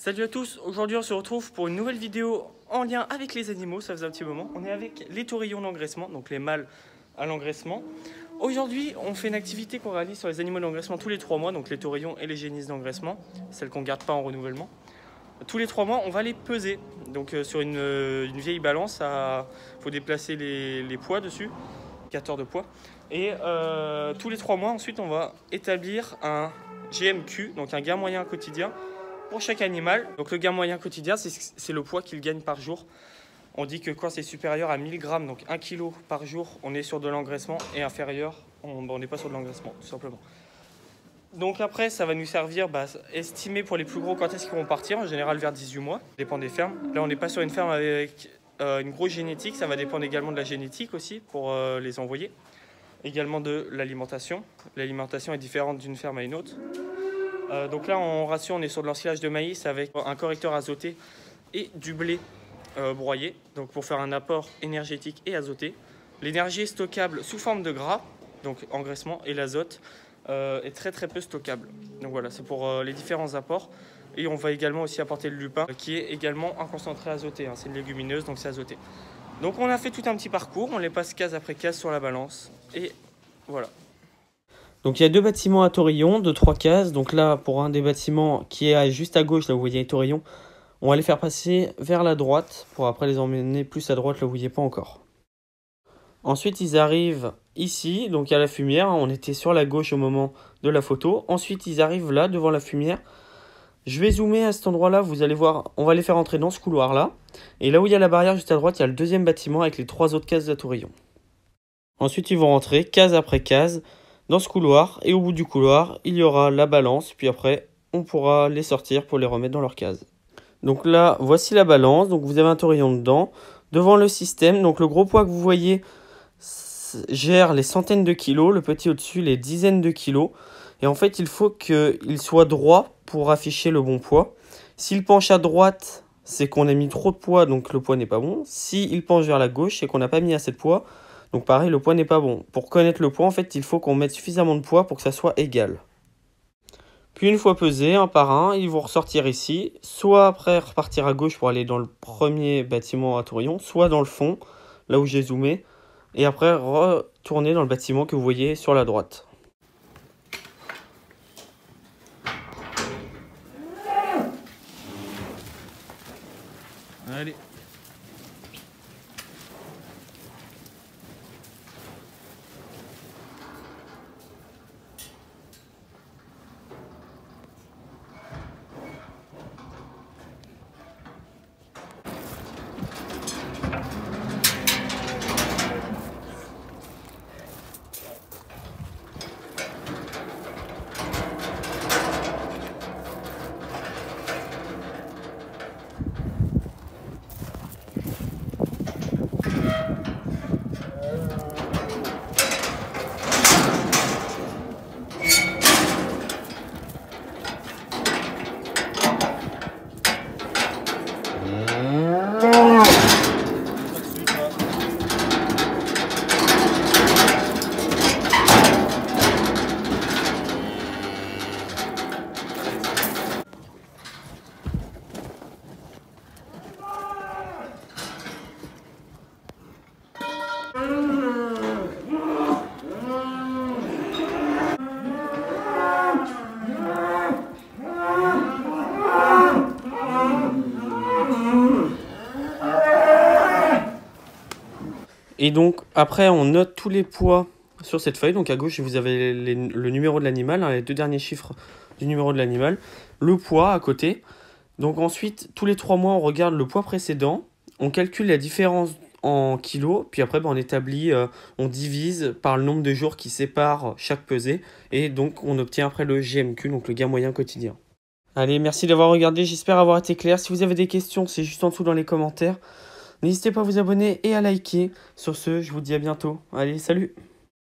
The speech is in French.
Salut à tous, aujourd'hui on se retrouve pour une nouvelle vidéo en lien avec les animaux, ça faisait un petit moment. On est avec les taurillons d'engraissement, donc les mâles à l'engraissement. Aujourd'hui on fait une activité qu'on réalise sur les animaux d'engraissement tous les 3 mois, donc les taurillons et les génisses d'engraissement, celles qu'on ne garde pas en renouvellement. Tous les 3 mois on va les peser, donc sur une vieille balance, il faut déplacer les poids dessus, 4 heures de poids. Et tous les 3 mois ensuite on va établir un GMQ, donc un gain moyen quotidien, pour chaque animal. Donc le gain moyen quotidien, c'est le poids qu'il gagne par jour. On dit que quand c'est supérieur à 1000 grammes, donc 1 kg par jour, on est sur de l'engraissement, et inférieur, on n'est pas sur de l'engraissement, tout simplement. Donc après, ça va nous servir estimer pour les plus gros quand est-ce qu'ils vont partir, en général vers 18 mois, ça dépend des fermes. Là, on n'est pas sur une ferme avec une grosse génétique, ça va dépendre également de la génétique aussi pour les envoyer. Également de l'alimentation. L'alimentation est différente d'une ferme à une autre. Donc là en ration on est sur de l'ensilage de maïs avec un correcteur azoté et du blé broyé, donc pour faire un apport énergétique et azoté. L'énergie est stockable sous forme de gras, donc engraissement, et l'azote est très peu stockable. Donc voilà, c'est pour les différents apports. Et on va également aussi apporter le lupin qui est également un concentré azoté, hein. C'est une légumineuse donc c'est azoté. Donc on a fait tout un petit parcours, on les passe case après case sur la balance et voilà. Donc il y a deux bâtiments à taurillons de 3 cases. Donc là, pour un des bâtiments qui est juste à gauche, là où vous voyez les taurillons, on va les faire passer vers la droite pour après les emmener plus à droite là où vous ne voyez pas encore. Ensuite, ils arrivent ici, donc il y a la fumière. On était sur la gauche au moment de la photo. Ensuite, ils arrivent là, devant la fumière. Je vais zoomer à cet endroit-là, vous allez voir, on va les faire entrer dans ce couloir-là. Et là où il y a la barrière juste à droite, il y a le deuxième bâtiment avec les 3 autres cases de taurillons. Ensuite, ils vont rentrer case après case dans ce couloir, et au bout du couloir il y aura la balance, puis après on pourra les sortir pour les remettre dans leur case. Donc là voici la balance, donc vous avez un taurillon dedans, devant le système, donc le gros poids que vous voyez gère les centaines de kilos, le petit au-dessus les dizaines de kilos, et en fait il faut qu'il soit droit pour afficher le bon poids. S'il penche à droite, c'est qu'on a mis trop de poids, donc le poids n'est pas bon. S'il penche vers la gauche, c'est qu'on n'a pas mis assez de poids. Donc pareil, le poids n'est pas bon. Pour connaître le poids, en fait, il faut qu'on mette suffisamment de poids pour que ça soit égal. Puis une fois pesés, un par un, ils vont ressortir ici. Soit après repartir à gauche pour aller dans le premier bâtiment à taurillon, soit dans le fond, là où j'ai zoomé. Et après retourner dans le bâtiment que vous voyez sur la droite. Allez. Et donc après on note tous les poids sur cette feuille. Donc à gauche vous avez le numéro de l'animal, hein, les 2 derniers chiffres du numéro de l'animal, le poids à côté. Donc ensuite tous les 3 mois on regarde le poids précédent, on calcule la différence en kilos, puis après on établit, on divise par le nombre de jours qui séparent chaque pesée, et donc on obtient après le GMQ, donc le gain moyen quotidien. Allez, merci d'avoir regardé, j'espère avoir été clair. Si vous avez des questions, c'est juste en dessous dans les commentaires. N'hésitez pas à vous abonner et à liker. Sur ce, je vous dis à bientôt. Allez, salut!